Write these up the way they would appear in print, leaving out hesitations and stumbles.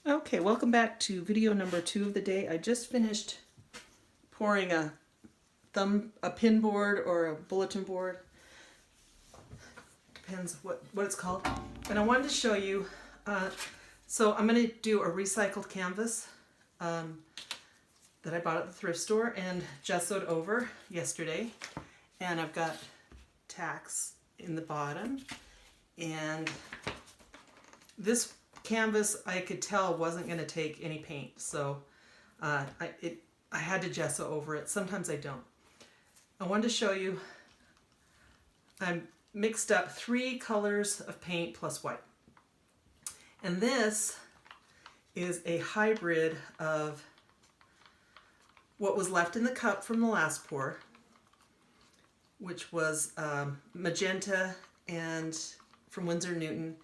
Okay, welcome back to video number 2 of the day. I just finished pouring a pin board or a bulletin board. Depends what it's called. And I wanted to show you, so I'm going to do a recycled canvas that I bought at the thrift store and gessoed over yesterday. And I've got tacks in the bottom. And this canvas I could tell wasn't going to take any paint, so I had to gesso over it. Sometimes I don't. I wanted to show you I mixed up 3 colors of paint plus white, and this is a hybrid of what was left in the cup from the last pour, which was Magenta and from Winsor Newton,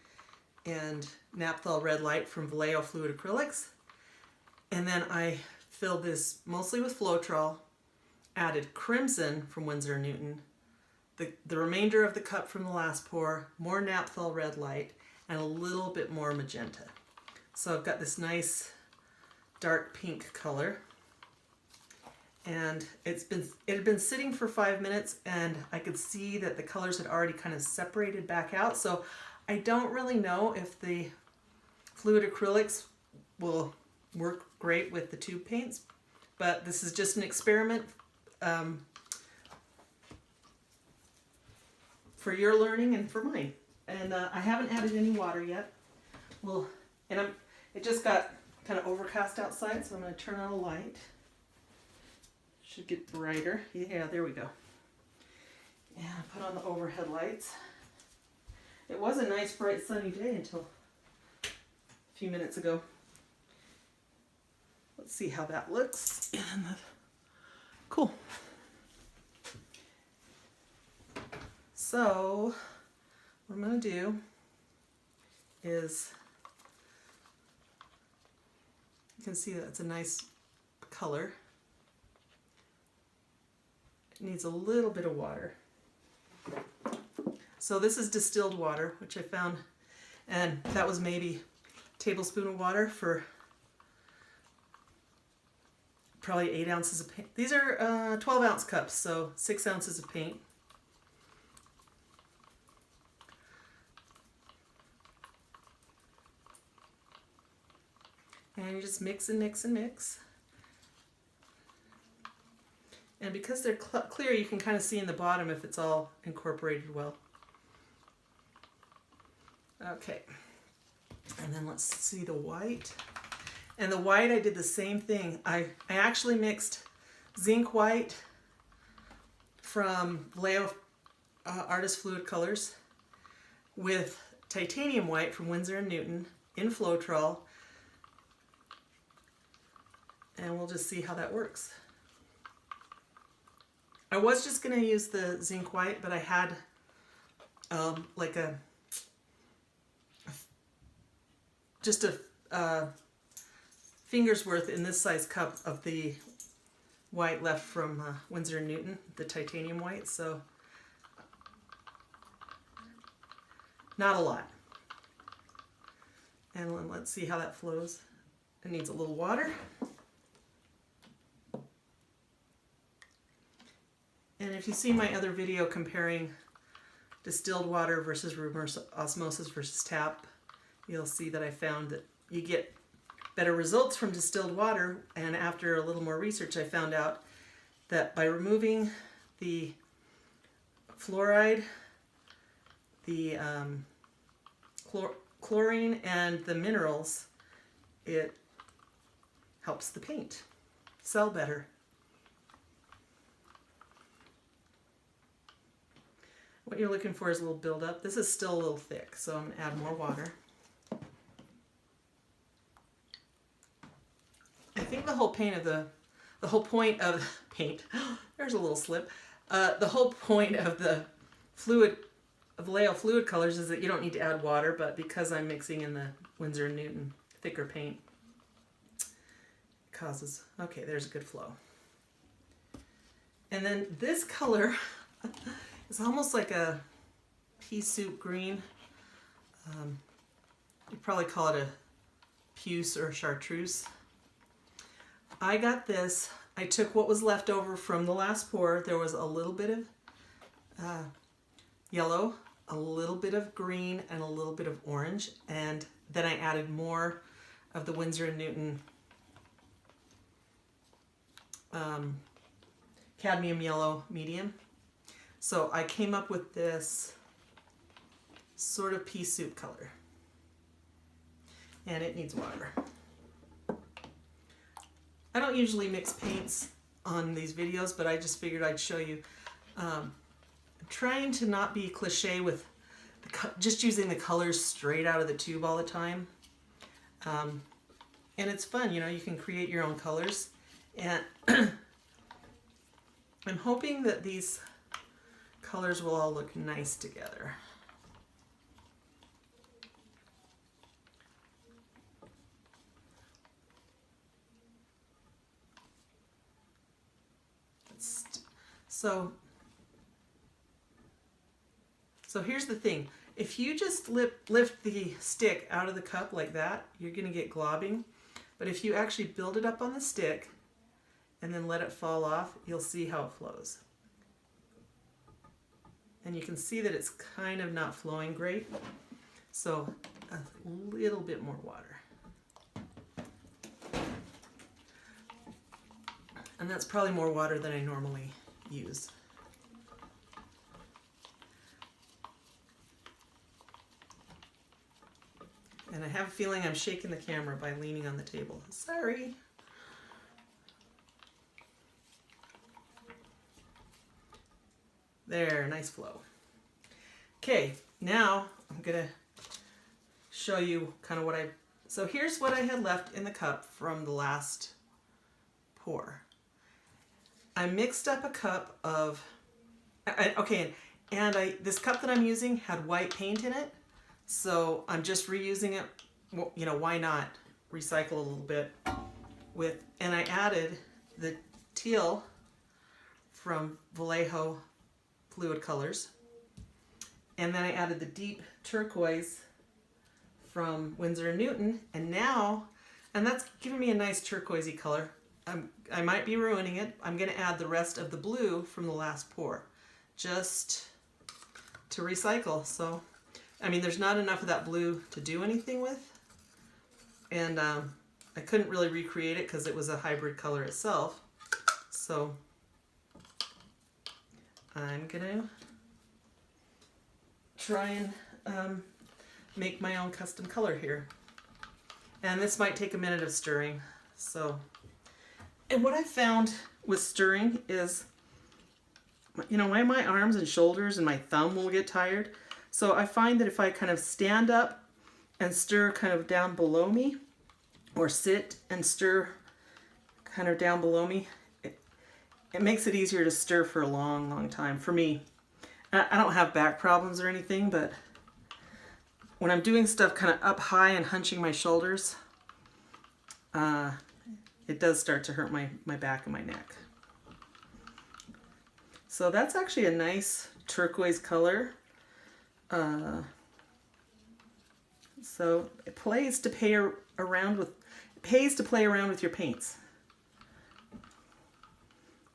and Napthol Red Light from Vallejo Fluid Acrylics. And then I filled this mostly with Floetrol, added Crimson from Winsor Newton, the remainder of the cup from the last pour, more Napthol Red Light, and a little bit more Magenta. So I've got this nice dark pink color. And it had been sitting for 5 minutes, and I could see that the colors had already kind of separated back out. So I don't really know if the fluid acrylics will work great with the tube paints, but this is just an experiment for your learning and for mine. And I haven't added any water yet. It just got kind of overcast outside, so I'm going to turn on a light. Should get brighter. Yeah, there we go. And put on the overhead lights. It was a nice bright sunny day until a few minutes ago. Let's see how that looks. Cool. So what I'm going to do is, you can see that it's a nice color. It needs a little bit of water. So this is distilled water, which I found, and that was maybe a tablespoon of water for probably 8 ounces of paint. These are 12 ounce cups, so 6 ounces of paint. And you just mix and mix and mix. And because they're clear, you can kind of see in the bottom if it's all incorporated well. Okay, and then let's see the white. And the white, I did the same thing. I actually mixed zinc white from Vallejo Artist Fluid Colors with titanium white from Winsor & Newton in Floetrol. And we'll just see how that works. I was just going to use the zinc white, but I had like just a finger's worth in this size cup of the white left from Winsor & Newton, the titanium white, so not a lot. And let's see how that flows. It needs a little water. And if you see my other video comparing distilled water versus reverse osmosis versus tap, you'll see that I found that you get better results from distilled water. And after a little more research, I found out that by removing the fluoride, the chlorine, and the minerals, it helps the paint sell better. What you're looking for is a little buildup. This is still a little thick, so I'm going to add more water. I think the whole point of paint, there's a little slip. The whole point of the Vallejo fluid colors is that you don't need to add water, but because I'm mixing in the Winsor & Newton thicker paint, it causes, okay, there's a good flow. And then this color it's almost like a pea soup green. You'd probably call it a puce or chartreuse. I got this. I took what was left over from the last pour. There was a little bit of yellow, a little bit of green, and a little bit of orange. And then I added more of the Winsor & Newton cadmium yellow medium. So I came up with this sort of pea soup color. And it needs water. I don't usually mix paints on these videos, but I just figured I'd show you. I'm trying to not be cliche with just using the colors straight out of the tube all the time. And it's fun, you know, you can create your own colors. And I'm hoping that these colors will all look nice together. So here's the thing. If you just lift the stick out of the cup like that, you're going to get globbing. But if you actually build it up on the stick and then let it fall off, you'll see how it flows. And you can see that it's kind of not flowing great. So a little bit more water. And that's probably more water than I normally use. And I have a feeling I'm shaking the camera by leaning on the table. Sorry. There, nice flow. Okay, now I'm gonna show you kind of what so here's what I had left in the cup from the last pour. I mixed up a cup of, this cup that I'm using had white paint in it, so I'm just reusing it. Well, you know, why not recycle a little bit and I added the teal from Vallejo Fluid Colors, and then I added the deep turquoise from Winsor & Newton, and that's giving me a nice turquoisey color. I might be ruining it. I'm going to add the rest of the blue from the last pour just to recycle. So, I mean, there's not enough of that blue to do anything with. And I couldn't really recreate it because it was a hybrid color itself. So, I'm going to try and make my own custom color here. And this might take a minute of stirring. So. And what I found with stirring is, you know, my arms and shoulders and my thumb will get tired. So I find that if I kind of stand up and stir kind of down below me, or sit and stir kind of down below me, it makes it easier to stir for a long, long time for me. I don't have back problems or anything, but when I'm doing stuff kind of up high and hunching my shoulders, it does start to hurt my back and my neck. So that's actually a nice turquoise color. So it pays to play around with your paints.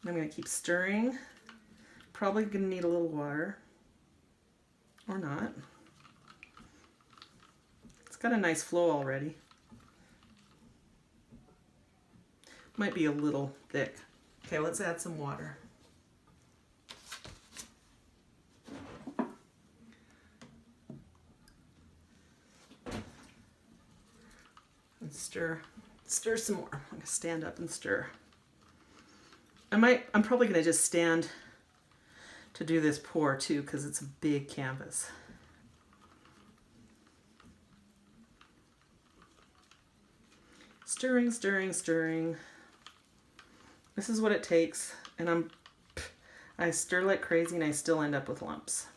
I'm going to keep stirring. Probably going to need a little water. Or not. It's got a nice flow already. Might be a little thick. Okay, let's add some water. And stir some more. I'm gonna stand up and stir. I'm probably gonna just stand to do this pour too, because it's a big canvas. Stirring, stirring, stirring. This is what it takes, and I stir like crazy and I still end up with lumps.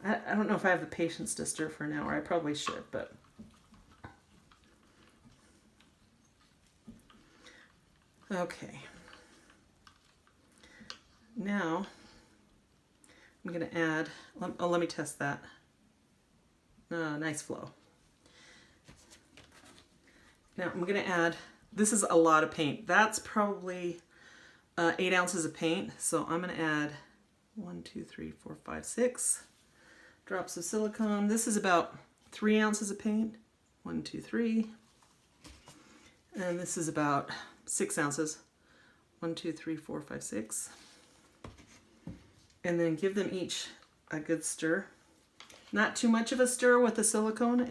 I don't know if I have the patience to stir for an hour. I probably should, but okay. Now I'm going to add, let me test that. Nice flow. Now I'm going to add, this is a lot of paint. That's probably 8 ounces of paint. So I'm going to add 1, 2, 3, 4, 5, 6 drops of silicone. This is about 3 ounces of paint. 1, 2, 3. And this is about 6 ounces. 1, 2, 3, 4, 5, 6. And then give them each a good stir. Not too much of a stir with the silicone.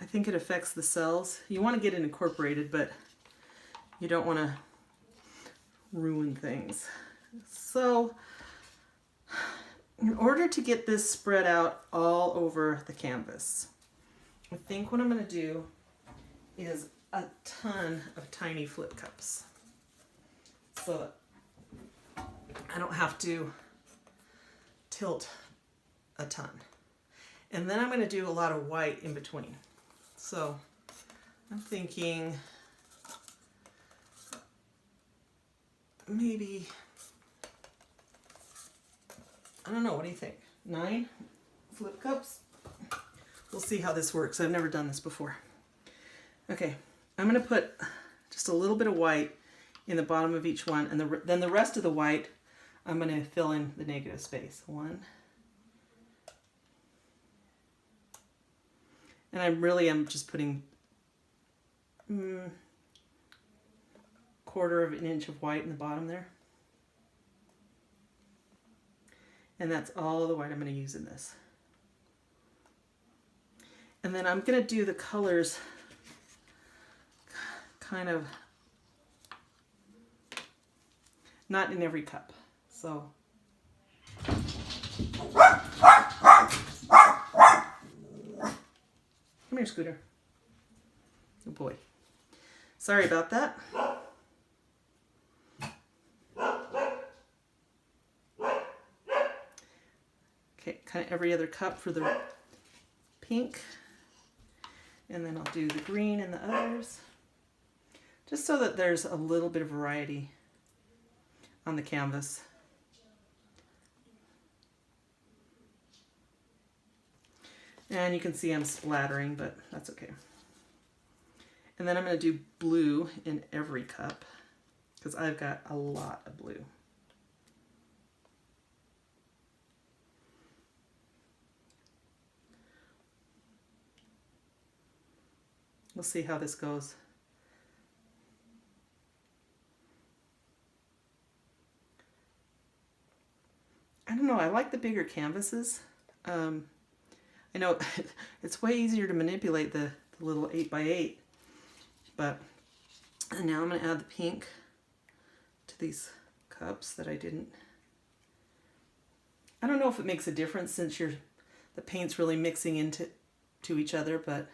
I think it affects the cells. You want to get it incorporated, but you don't want to ruin things. So, in order to get this spread out all over the canvas, I think what I'm going to do is a ton of tiny flip cups, so that I don't have to tilt a ton. And then I'm going to do a lot of white in between. So I'm thinking maybe, I don't know, what do you think? 9 flip cups? We'll see how this works. I've never done this before. Okay, I'm going to put just a little bit of white in the bottom of each one, and then the rest of the white I'm going to fill in the negative space. 1. And I really am just putting 1/4 of an inch of white in the bottom there. And that's all the white I'm going to use in this. And then I'm going to do the colors kind of not in every cup. So come here, Scooter. Oh boy. Sorry about that. Okay, kind of every other cup for the pink. And then I'll do the green and the others. Just so that there's a little bit of variety on the canvas. And you can see I'm splattering, but that's okay. And then I'm going to do blue in every cup because I've got a lot of blue. We'll see how this goes. I don't know, I like the bigger canvases. I know it's way easier to manipulate the little 8x8, but now I'm going to add the pink to these cups that I didn't. I don't know if it makes a difference since the paint's really mixing into each other, but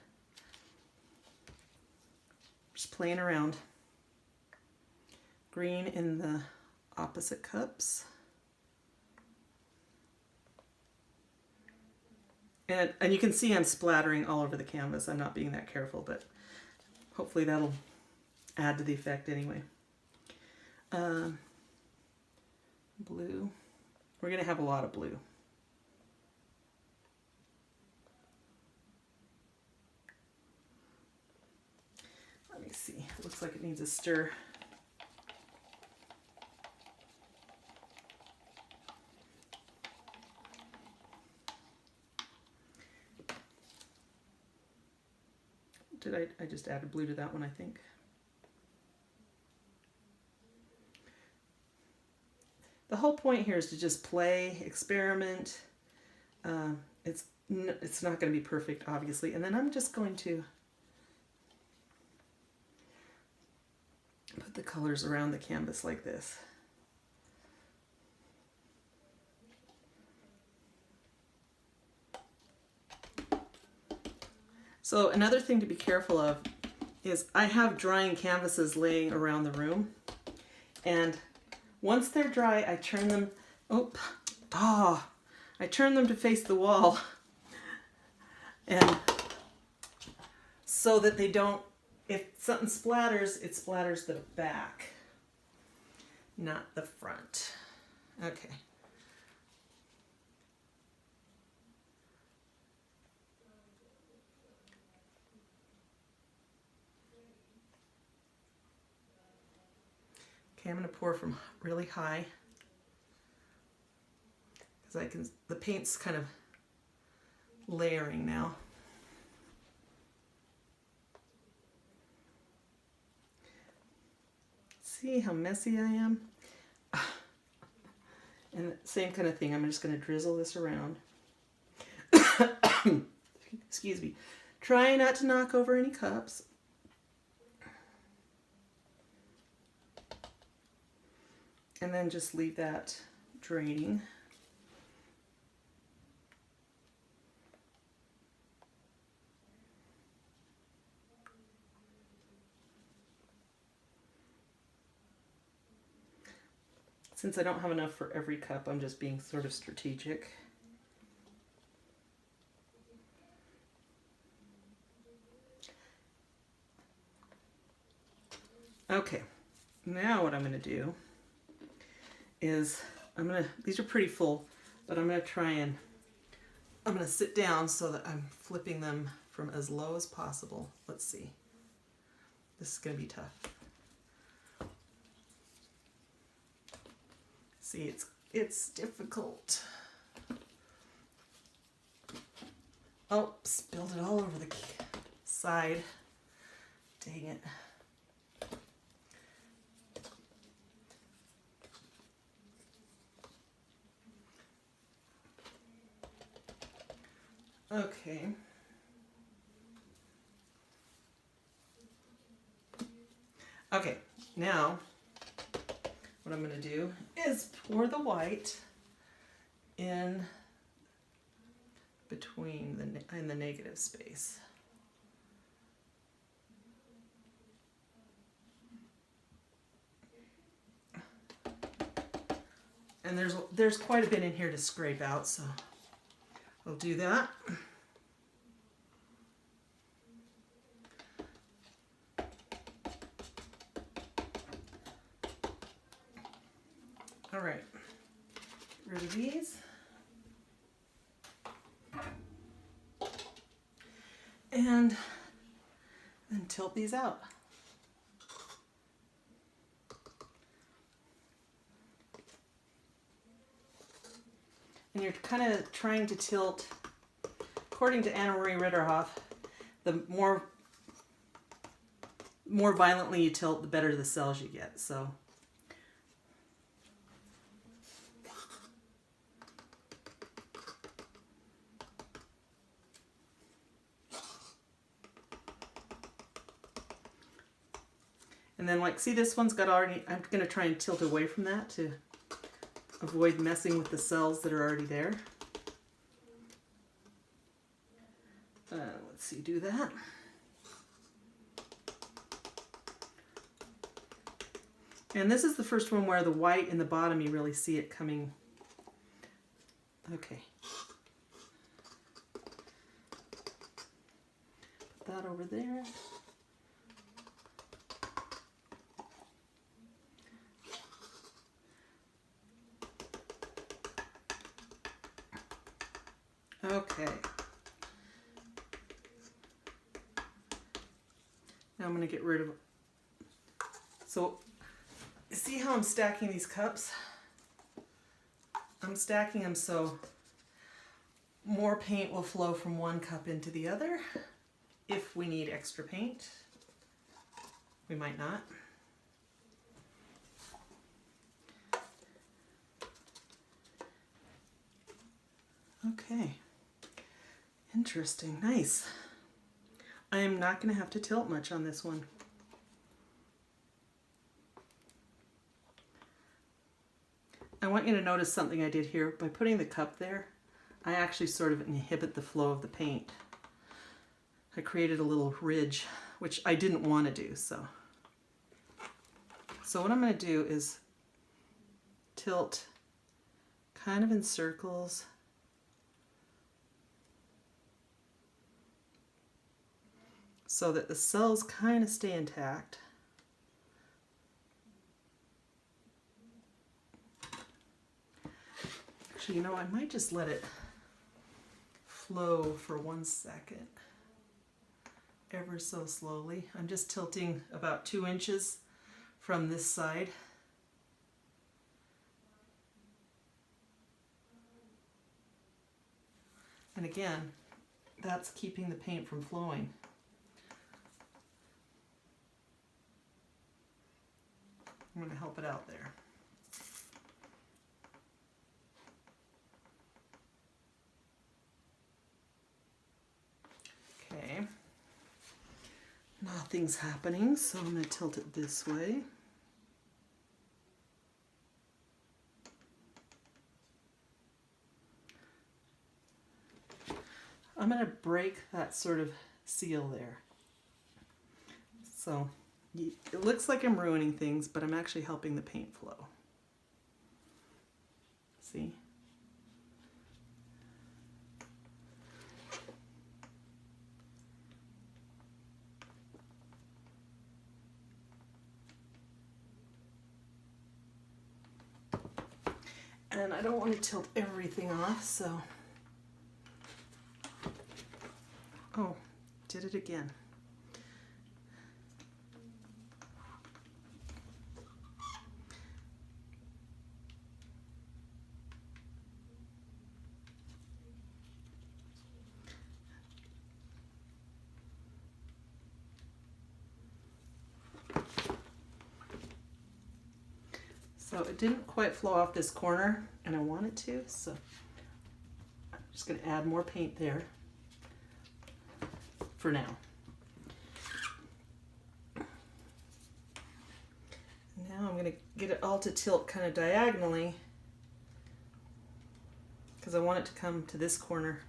just playing around. Green in the opposite cups. And you can see I'm splattering all over the canvas. I'm not being that careful, but hopefully that'll add to the effect anyway. Blue. We're going to have a lot of blue. Let me see. It looks like it needs a stir. I just added blue to that one, I think. The whole point here is to just play, experiment. It's not going to be perfect, obviously. And then I'm just going to put the colors around the canvas like this. So another thing to be careful of is I have drying canvases laying around the room, and once they're dry, I turn them, I turn them to face the wall, and so that they don't, if something splatters, it splatters the back, not the front. Okay. Okay, I'm going to pour from really high because the paint's kind of layering now. See how messy I am? And same kind of thing, I'm just going to drizzle this around. Excuse me. Try not to knock over any cups. And then just leave that draining. Since I don't have enough for every cup, I'm just being sort of strategic. Okay, now what I'm going to do is these are pretty full, but I'm going to sit down so that I'm flipping them from as low as possible. Let's see. This is going to be tough. See, it's difficult. Oh, spilled it all over the side. Dang it. Okay. Okay, now what I'm going to do is pour the white in between in the negative space. And there's quite a bit in here to scrape out, so I'll do that. All right, get rid of these. And then tilt these out. And you're kind of trying to tilt, according to Anna Marie Ritterhoff, the more violently you tilt, the better the cells you get. So and then like, see, this one's got already, I'm going to try and tilt away from that to avoid messing with the cells that are already there. Let's see, do that. And this is the first one where the white in the bottom, you really see it coming. Okay. Put that over there. Okay. Now I'm going to get rid of, so see how I'm stacking these cups? I'm stacking them so more paint will flow from one cup into the other. If we need extra paint, we might not. Okay. Interesting. Nice. I am not going to have to tilt much on this one. I want you to notice something I did here. By putting the cup there, I actually sort of inhibit the flow of the paint. I created a little ridge, which I didn't want to do. So what I'm going to do is tilt kind of in circles. So that the cells kind of stay intact. Actually, you know, I might just let it flow for 1 second, ever so slowly. I'm just tilting about 2 inches from this side. And again, that's keeping the paint from flowing. I'm going to help it out there. Okay. Nothing's happening, so I'm going to tilt it this way. I'm going to break that sort of seal there. So it looks like I'm ruining things, but I'm actually helping the paint flow. See? And I don't want to tilt everything off, so... Oh, did it again. So it didn't quite flow off this corner, and I want it to, so I'm just going to add more paint there for now. Now I'm going to get it all to tilt kind of diagonally because I want it to come to this corner.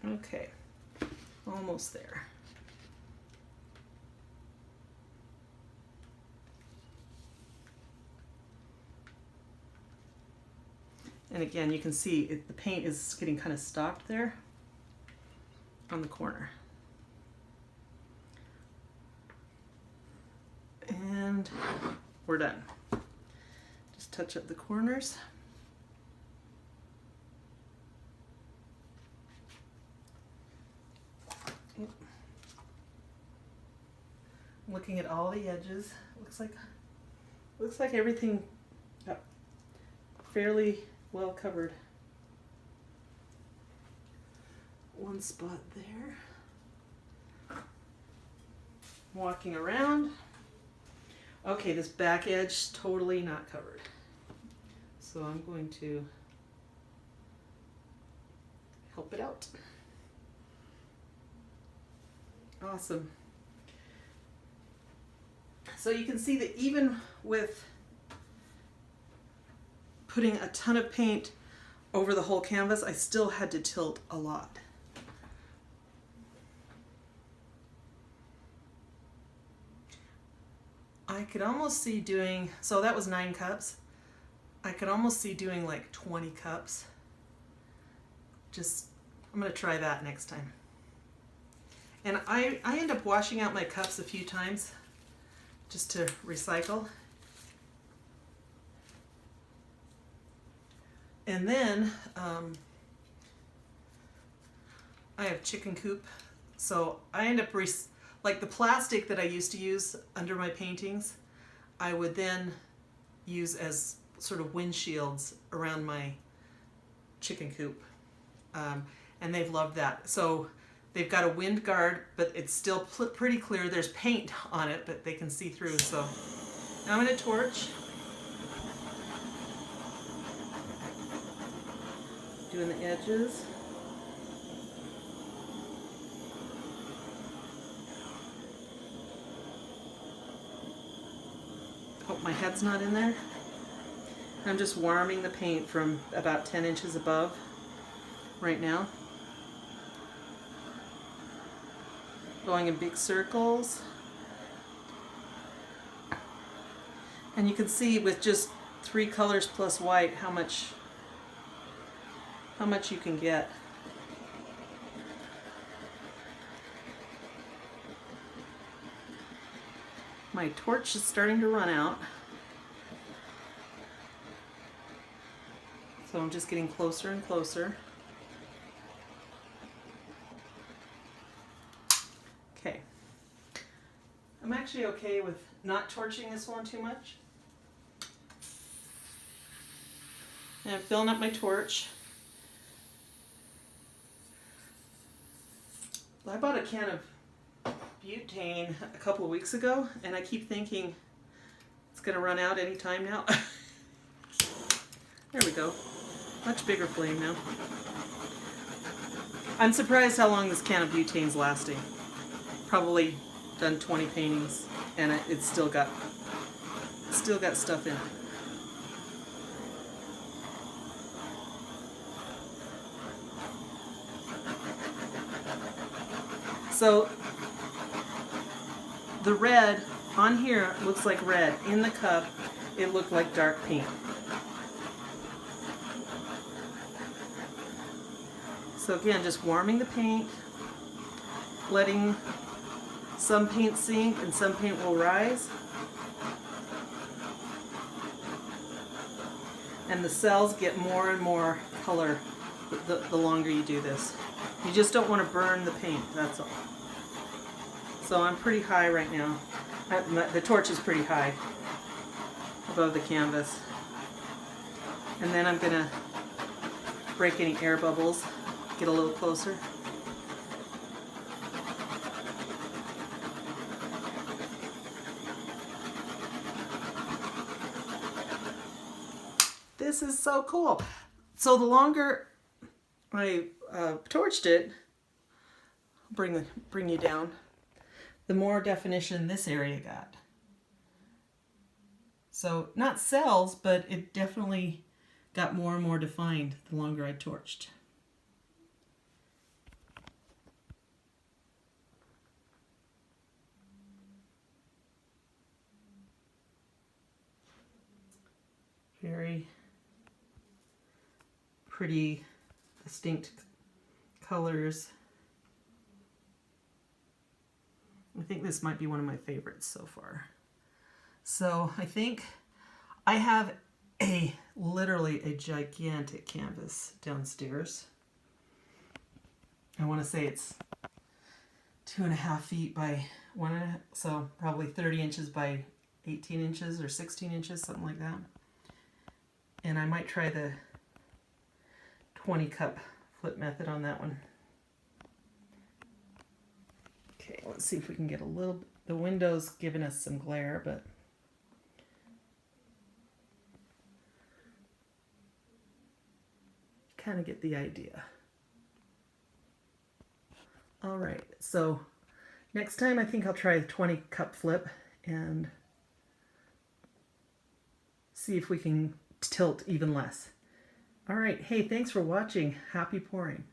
Okay, almost there. And again, you can see the paint is getting kind of stopped there on the corner. And we're done. Just touch up the corners. Looking at all the edges, looks like everything got fairly well covered. One spot there. Walking around. Okay, this back edge totally not covered. So I'm going to help it out. Awesome. So you can see that even with putting a ton of paint over the whole canvas, I still had to tilt a lot. I could almost see doing, so that was 9 cups. I could almost see doing like 20 cups. I'm gonna try that next time. And I end up washing out my cups a few times just to recycle. And then I have chicken coop, so I end up like the plastic that I used to use under my paintings, I would then use as sort of windshields around my chicken coop, and they've loved that. So they've got a wind guard, but it's still pretty clear. There's paint on it, but they can see through. So now I'm going to torch. Doing the edges. Hope my head's not in there. I'm just warming the paint from about 10 inches above right now. Going in big circles. And you can see with just 3 colors plus white how much you can get. My torch is starting to run out, so I'm just getting closer and closer. Okay, I'm actually okay with not torching this one too much. And I'm filling up my torch. I bought a can of butane a couple of weeks ago, and I keep thinking it's going to run out any time now. There we go. Much bigger flame now. I'm surprised how long this can of butane's lasting. Probably done 20 paintings, and it's still got stuff in it. So the red on here looks like red. In the cup, it looked like dark pink. So again, just warming the paint, letting some paint sink and some paint will rise. And the cells get more and more color the longer you do this. You just don't want to burn the paint, that's all. So I'm pretty high right now. The torch is pretty high above the canvas. And then I'm going to break any air bubbles, get a little closer. This is so cool. So the longer I torched it, bring you down, the more definition this area got. So not cells, but it definitely got more and more defined the longer I torched. Very pretty, distinct colors. I think this might be one of my favorites so far. So I think I have literally a gigantic canvas downstairs. I want to say it's 2.5 feet by 1.5, so probably 30 inches by 18 inches or 16 inches, something like that. And I might try the 20 cup flip method on that one. Okay, let's see if we can get a little, the window's giving us some glare, but kind of get the idea. All right, so next time I think I'll try the 20 cup flip and see if we can tilt even less. All right, hey, thanks for watching. Happy pouring.